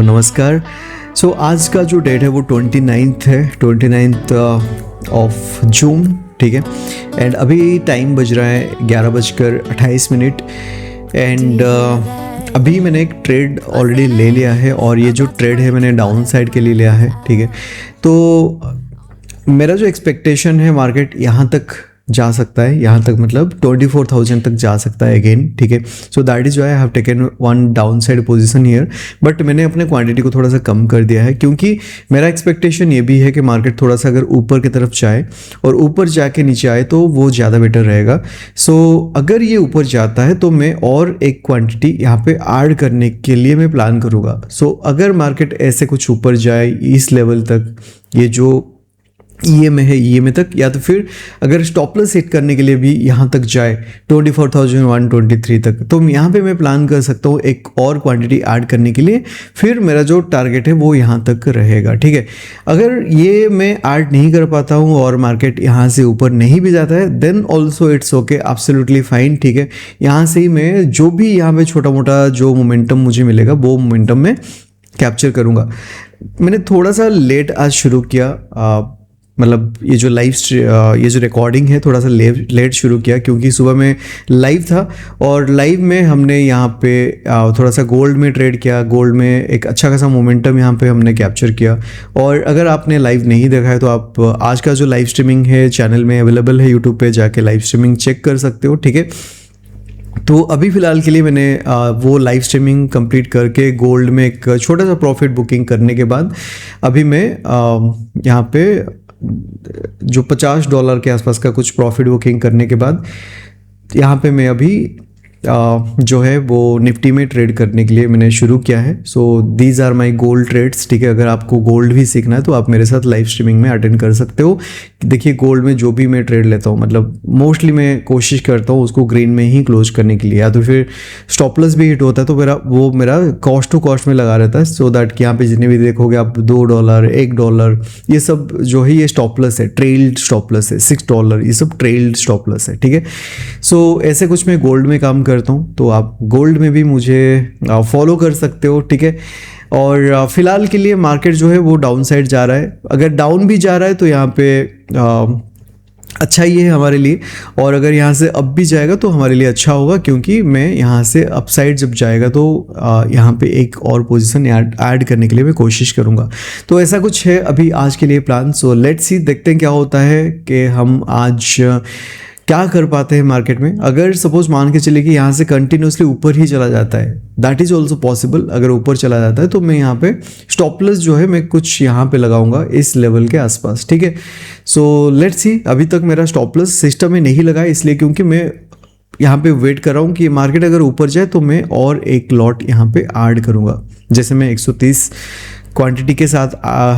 नमस्कार। आज का जो डेट है वो 29th है, 29th ऑफ जून, ठीक है। एंड अभी टाइम बज रहा है 11:28 एंड अभी मैंने एक ट्रेड ऑलरेडी ले लिया है और ये जो ट्रेड है मैंने डाउन साइड के लिए लिया है, ठीक है। तो मेरा जो एक्सपेक्टेशन है मार्केट यहाँ तक जा सकता है, यहाँ तक मतलब 24,000 तक जा सकता है अगेन, ठीक है। So that is why I have taken one down side position here, but मैंने अपने क्वांटिटी को थोड़ा सा कम कर दिया है क्योंकि मेरा एक्सपेक्टेशन ये भी है कि मार्केट थोड़ा सा अगर ऊपर की तरफ जाए और ऊपर जाके नीचे आए तो वो ज़्यादा बेटर रहेगा। सो अगर ये ऊपर जाता है तो मैं और एक क्वान्टिटी यहाँ पे ऐड करने के लिए मैं प्लान करूँगा। सो अगर मार्केट ऐसे कुछ ऊपर जाए इस लेवल तक, ये जो EMA है EMA तक, या तो फिर अगर स्टॉप लॉस सेट करने के लिए भी यहाँ तक जाए 24,123 तक, तो यहाँ पे मैं प्लान कर सकता हूँ एक और क्वांटिटी ऐड करने के लिए। फिर मेरा जो टारगेट है वो यहाँ तक रहेगा, ठीक है। अगर ये मैं ऐड नहीं कर पाता हूँ और मार्केट यहाँ से ऊपर नहीं भी जाता है then also it's okay, absolutely fine, ठीक है। यहाँ से ही मैं जो भी यहाँ पे छोटा मोटा जो मोमेंटम मुझे मिलेगा वो मोमेंटम में कैप्चर करूँगा। मैंने थोड़ा सा लेट आज शुरू किया, मतलब ये जो रिकॉर्डिंग है थोड़ा सा लेट शुरू किया क्योंकि सुबह में लाइव था और लाइव में हमने यहाँ पे थोड़ा सा गोल्ड में ट्रेड किया। गोल्ड में एक अच्छा खासा मोमेंटम यहाँ पे हमने कैप्चर किया। और अगर आपने लाइव नहीं देखा है तो आप आज का जो लाइव स्ट्रीमिंग है चैनल में अवेलेबल है, यूट्यूब पे जाके लाइव स्ट्रीमिंग चेक कर सकते हो, ठीक है। तो अभी फ़िलहाल के लिए मैंने वो लाइव स्ट्रीमिंग कंप्लीट करके गोल्ड में एक छोटा सा प्रॉफिट बुकिंग करने के बाद अभी मैं यहाँ पे जो $50 के आसपास का कुछ प्रॉफिट बुकिंग करने के बाद यहाँ पे मैं अभी जो है वो निफ्टी में ट्रेड करने के लिए मैंने शुरू किया है। So these are my gold trades, ठीक है। अगर आपको गोल्ड भी सीखना है तो आप मेरे साथ लाइव स्ट्रीमिंग में अटेंड कर सकते हो। देखिए गोल्ड में जो भी मैं ट्रेड लेता हूँ, मतलब मोस्टली मैं कोशिश करता हूँ उसको ग्रीन में ही क्लोज करने के लिए, या तो फिर स्टॉप लॉस भी हिट होता है तो मेरा कॉस्ट टू कॉस्ट में लगा रहता है। सो दैट कि यहाँ पे जितने भी देखोगे आप $2, $1, ये सब जो है ये स्टॉप लॉस है, ट्रेल्ड स्टॉप लॉस है। $6 ये सब ट्रेल्ड स्टॉप लॉस है, ठीक है। सो ऐसे कुछ मैं गोल्ड में काम करता हूँ, तो आप गोल्ड में भी मुझे फॉलो कर सकते हो, ठीक है। और फिलहाल के लिए मार्केट जो है वो डाउन साइड जा रहा है। अगर डाउन भी जा रहा है तो यहाँ पे अच्छा ही है हमारे लिए, और अगर यहाँ से अप भी जाएगा तो हमारे लिए अच्छा होगा क्योंकि मैं यहाँ से अप साइड जब जाएगा तो यहाँ पे एक और पोजीशन ऐड करने के लिए मैं कोशिश करूँगा। तो ऐसा कुछ है अभी आज के लिए प्लान। सो लेट्स सी, देखते हैं क्या होता है कि हम आज क्या कर पाते हैं मार्केट में। अगर सपोज मान के चले कि यहाँ से कंटिन्यूसली ऊपर ही चला जाता है, दैट इज़ ऑल्सो पॉसिबल। अगर ऊपर चला जाता है तो मैं यहाँ पे स्टॉप लॉस जो है मैं कुछ यहाँ पे लगाऊंगा इस लेवल के आसपास, ठीक है। सो लेट्स सी, अभी तक मेरा स्टॉप लॉस सिस्टम में नहीं लगा इसलिए क्योंकि मैं यहाँ पे वेट कर रहा हूँ कि मार्केट अगर ऊपर जाए तो मैं और एक लॉट यहाँ पे ऐड करूँगा। जैसे मैं 130 क्वांटिटी के साथ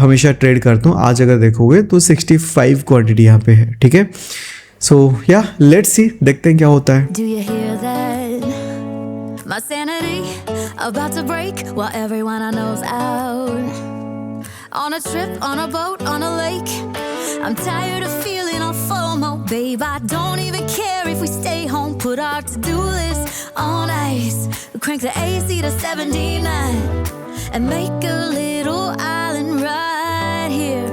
हमेशा ट्रेड करता हूँ, आज अगर देखोगे तो 65 क्वांटिटी यहाँ पे है, ठीक है। So yeah, let's see, देखते हैं क्या होता है। Do you hear that? My sanity about to break while everyone I know's out. On a trip, on a boat, on a lake. I'm tired of feeling all FOMO, babe. I don't even care if we stay home. Put our to-do list on ice. Crank the AC to 79 and make a little island right here.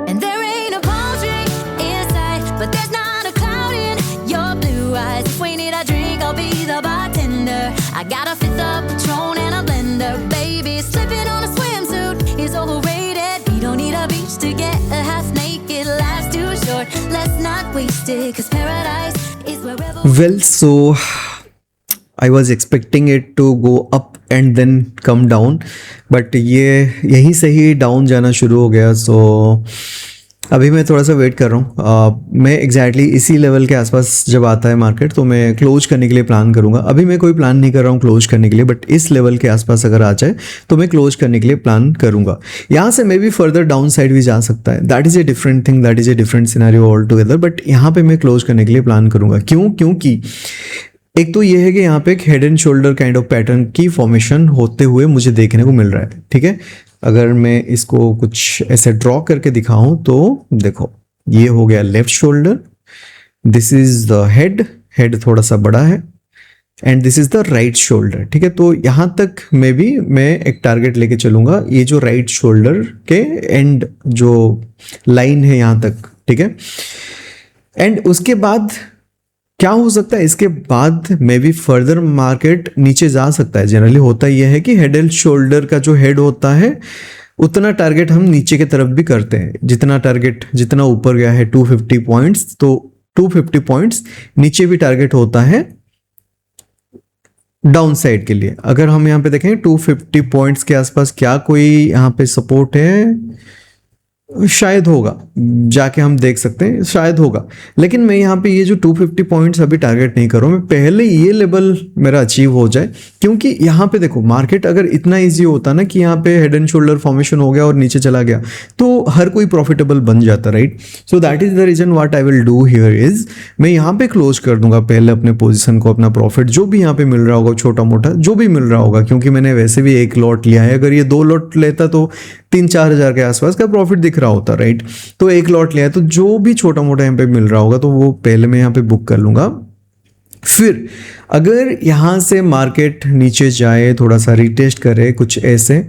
And there ain't a palm tree in sight, but there's not a cloud in your blue eyes. If we need a drink, I'll be the bartender. I got a fifth of Patron and a blender. Baby, slipping on a swimsuit is overrated. We don't need a beach to get a half naked. Life's too short, let's not waste it. Cause paradise is wherever. Well, so I was expecting it to go up and then come down, but ये यहीं से ही down जाना शुरू हो गया। सो अभी मैं थोड़ा सा वेट कर रहा हूँ। मैं एग्जैक्टली इसी लेवल के आसपास जब आता है मार्केट तो मैं क्लोज करने के लिए प्लान करूँगा। अभी मैं कोई प्लान नहीं कर रहा हूँ क्लोज करने के लिए, बट इस लेवल के आसपास अगर आ जाए तो मैं क्लोज करने के लिए प्लान करूँगा। यहाँ से may be further down side भी जा सकता है, that is a different thing, that is a different scenario all together. But यहाँ पे मैं क्लोज करने के लिए प्लान करूँगा। क्योंकि एक तो ये है कि यहाँ पे एक head and shoulder kind of pattern की फॉर्मेशन होते हुए मुझे देखने को मिल रहा है, ठीक है। अगर मैं इसको कुछ ऐसे ड्रॉ करके दिखाऊं तो देखो ये हो गया left shoulder, this is the head थोड़ा सा बड़ा है, and this is the right shoulder, ठीक है। तो यहाँ तक मैं एक टारगेट लेके चलूंगा, ये जो राइट शोल्डर के एंड जो लाइन है यहाँ तक, ठीक है। एंड उसके बाद क्या हो सकता है, इसके बाद मे बी फर्दर मार्केट नीचे जा सकता है। जनरली होता यह है कि हेड एंड शोल्डर का जो हेड होता है उतना टारगेट हम नीचे की तरफ भी करते हैं। जितना ऊपर गया है 250 पॉइंट्स, तो 250 पॉइंट्स नीचे भी टारगेट होता है डाउन साइड के लिए। अगर हम यहाँ पे देखें 250 पॉइंट्स के आसपास क्या कोई यहाँ पे सपोर्ट है, शायद होगा, जाके हम देख सकते हैं, शायद होगा। लेकिन मैं यहाँ पे ये जो 250 पॉइंट्स अभी टारगेट नहीं कर रहा हूँ, मैं पहले ये लेवल मेरा अचीव हो जाए। क्योंकि यहाँ पे देखो मार्केट अगर इतना इजी होता ना कि यहाँ पे हेड एंड शोल्डर फॉर्मेशन हो गया और नीचे चला गया, तो हर कोई प्रॉफिटेबल बन जाता, right. So that is the reason what I will do here is, मैं यहाँ पे क्लोज कर दूंगा पहले अपने पोजिशन को, अपना प्रॉफिट जो भी यहाँ पे मिल रहा होगा, छोटा मोटा जो भी मिल रहा होगा, क्योंकि मैंने वैसे भी एक लॉट लिया है। अगर ये 2 लॉट लेता तो 3-4 हज़ार के आसपास का प्रॉफिट दिख रहा होता, राइट। तो एक लॉट लिया है, तो जो भी छोटा मोटा यहाँ पे मिल रहा होगा तो वो पहले मैं यहाँ पे बुक कर लूंगा। फिर अगर यहाँ से मार्केट नीचे जाए, थोड़ा सा रीटेस्ट करे कुछ ऐसे,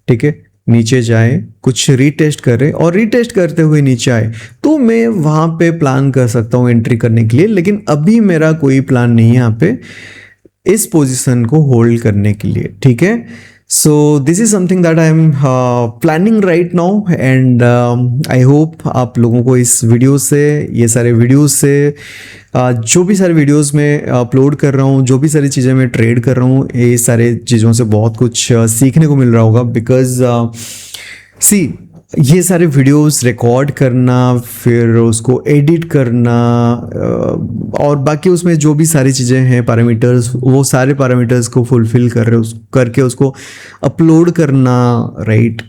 ठीक है, नीचे जाए कुछ रीटेस्ट करे और रीटेस्ट करते हुए नीचे आए, तो मैं वहाँ पे प्लान कर सकता हूँ एंट्री करने के लिए। लेकिन अभी मेरा कोई प्लान नहीं है यहाँ पे इस पोजीशन को होल्ड करने के लिए, ठीक है। So this is something that I am planning right now and I hope आप लोगों को इस वीडियो से, ये सारे वीडियोस से, जो भी सारे वीडियोस में अपलोड कर रहा हूँ, जो भी सारी चीज़ें मैं ट्रेड कर रहा हूँ, ये सारे चीज़ों से बहुत कुछ सीखने को मिल रहा होगा। बिकॉज सी ये सारे वीडियोस रिकॉर्ड करना, फिर उसको एडिट करना और बाकी उसमें जो भी सारी चीज़ें हैं पैरामीटर्स, वो सारे पैरामीटर्स को फुलफिल करके उसको अपलोड करना, right.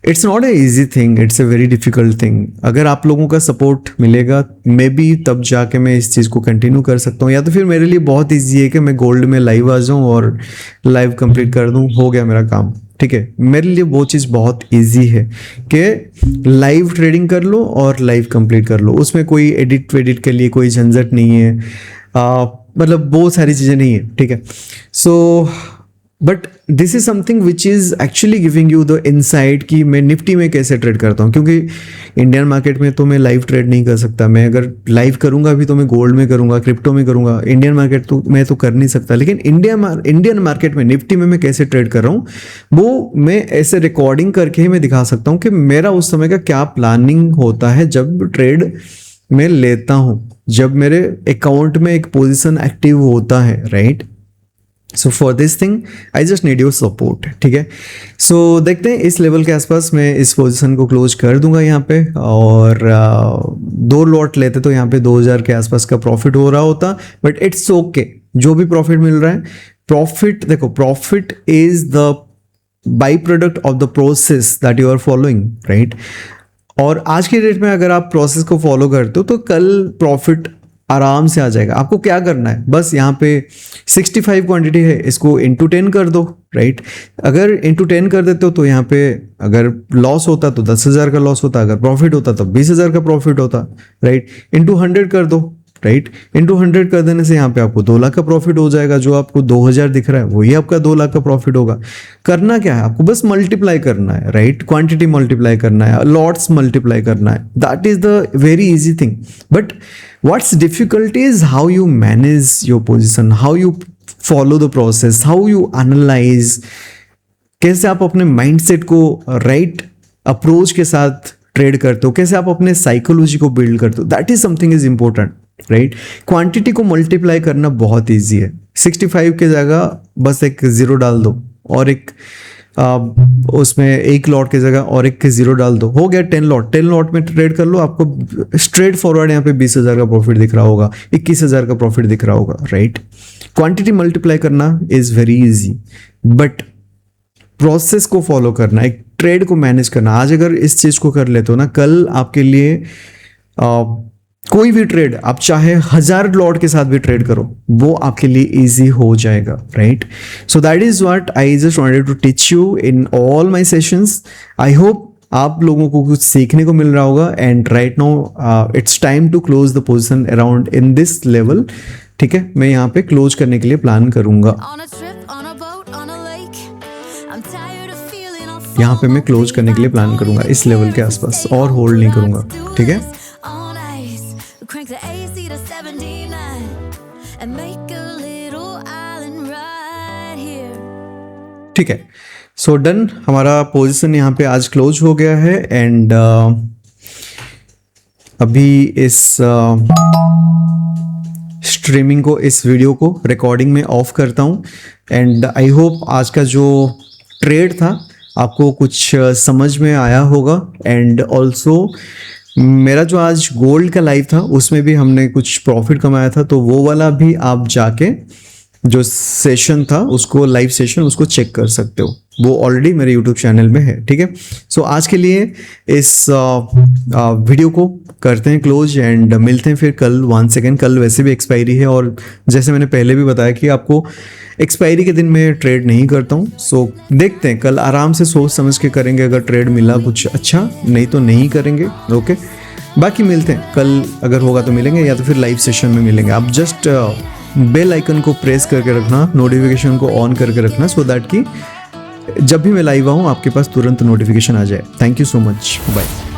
It's not a easy thing, it's a very difficult thing. अगर आप लोगों का सपोर्ट मिलेगा मे बी तब जाके मैं इस चीज़ को कंटिन्यू कर सकता हूँ, या तो फिर मेरे लिए बहुत ईजी है कि मैं गोल्ड में लाइव आ जाऊँ और लाइव कंप्लीट कर दूँ, हो गया मेरा काम, ठीक है। मेरे लिए वो चीज़ बहुत इजी है कि लाइव ट्रेडिंग कर लो और लाइव कंप्लीट कर लो, उसमें कोई एडिट वेडिट के लिए कोई झंझट नहीं है, मतलब बहुत सारी चीज़ें नहीं है, ठीक है। So but this is something which is actually giving you the insight कि मैं निफ्टी में कैसे ट्रेड करता हूँ। क्योंकि इंडियन मार्केट में तो मैं लाइव ट्रेड नहीं कर सकता, मैं अगर लाइव करूँगा भी तो मैं गोल्ड में करूँगा, क्रिप्टो में करूँगा, इंडियन मार्केट तो मैं तो कर नहीं सकता। लेकिन इंडियन मार्केट में निफ्टी में मैं कैसे ट्रेड कर रहा हूँ वो मैं ऐसे रिकॉर्डिंग करके ही मैं दिखा सकता हूँ कि मेरा उस समय का क्या प्लानिंग होता है जब ट्रेड मैं लेता हूँ, जब मेरे अकाउंट में एक पोजिशन एक्टिव होता है, right. So for this thing I just need your support, ठीक है। सो देखते हैं इस लेवल के आसपास मैं इस पोजीशन को क्लोज कर दूंगा यहाँ पे, और 2 लॉट लेते तो यहाँ पे 2000 के आसपास का प्रॉफिट हो रहा होता। बट इट्स ओके, जो भी प्रॉफिट मिल रहा है, प्रॉफिट देखो, profit is the by product of the process that you are following, right. और आज की डेट में अगर आप प्रोसेस को फॉलो करते हो तो कल प्रॉफिट आराम से आ जाएगा। आपको क्या करना है, बस यहाँ पे 65 क्वांटिटी है, इसको इंटू 10 कर दो, राइट। अगर इंटू 10 कर देते हो तो यहाँ पे अगर लॉस होता तो 10,000 का लॉस होता, अगर प्रॉफिट होता तो 20,000 का प्रॉफिट होता, राइट। इंटू 100 कर दो, राइट। इंटू 100 कर देने से यहाँ पे आपको 2 लाख का प्रॉफिट हो जाएगा। जो आपको 2000 दिख रहा है वही आपका 2 लाख का प्रॉफिट होगा। करना क्या है, आपको बस मल्टीप्लाई करना है, राइट। क्वांटिटी मल्टीप्लाई करना है, लॉट्स मल्टीप्लाई करना है, that is the very easy thing. But what's difficult is how you manage your position, how you follow the process, how you analyze, कैसे आप अपने माइंडसेट को राइट अप्रोच के साथ ट्रेड करते हो, कैसे आप अपने साइकोलॉजी को बिल्ड करते हो, that is something is important, right. Quantity को मल्टीप्लाई करना बहुत ईजी है। 65 के जगह बस एक 0 डाल दो और एक उसमें एक लॉट की जगह और एक 0 डाल दो, हो गया 10 लॉट में ट्रेड कर लो। आपको स्ट्रेट फॉरवर्ड यहाँ पे 20,000 का प्रॉफिट दिख रहा होगा, 21,000 का प्रॉफिट दिख रहा होगा, राइट। क्वांटिटी मल्टीप्लाई करना is very easy, but process को फॉलो करना, एक ट्रेड को मैनेज करना, आज अगर इस चीज को कर लेते हो ना, कल आपके लिए कोई भी ट्रेड आप चाहे 1000 लॉट के साथ भी ट्रेड करो, वो आपके लिए इजी हो जाएगा, right. So that is what I just wanted to teach you in all my sessions. I hope आप लोगों को कुछ सीखने को मिल रहा होगा। And right now it's time to close the position around in this level, ठीक है, मैं यहाँ पे क्लोज करने के लिए प्लान करूँगा। On a trip, on a boat, on a lake. I'm tired of feeling all यहाँ पे मैं क्लोज करने के लिए प्लान करूँगा इस लेवल के आसपास, और होल्ड नहीं करूँगा, ठीक है। on ice. Crank the AC to 79 and make a little island right here. ठीक है, सो डन, हमारा पोजीशन यहाँ पे आज क्लोज हो गया है। एंड अभी इस स्ट्रीमिंग को, इस वीडियो को रिकॉर्डिंग में ऑफ करता हूँ। एंड आई होप आज का जो ट्रेड था आपको कुछ समझ में आया होगा। एंड ऑल्सो मेरा जो आज गोल्ड का लाइव था उसमें भी हमने कुछ प्रॉफिट कमाया था, तो वो वाला भी आप जाके जो सेशन था उसको, लाइव सेशन, उसको चेक कर सकते हो, वो ऑलरेडी मेरे यूट्यूब चैनल में है, ठीक है। सो आज के लिए इस वीडियो को करते हैं क्लोज एंड मिलते हैं फिर कल। वन सेकेंड, कल वैसे भी एक्सपायरी है और जैसे मैंने पहले भी बताया कि आपको एक्सपायरी के दिन में ट्रेड नहीं करता हूँ। सो देखते हैं, कल आराम से सोच समझ के करेंगे, अगर ट्रेड मिला कुछ अच्छा, नहीं तो नहीं करेंगे, ओके। बाकी मिलते हैं कल, अगर होगा तो मिलेंगे या तो फिर लाइव सेशन में मिलेंगे। आप जस्ट बेल आइकन को प्रेस करके रखना, नोटिफिकेशन को ऑन करके रखना, सो दैट कि जब भी मैं लाइव आऊँ आपके पास तुरंत नोटिफिकेशन आ जाए। Thank you so much, bye.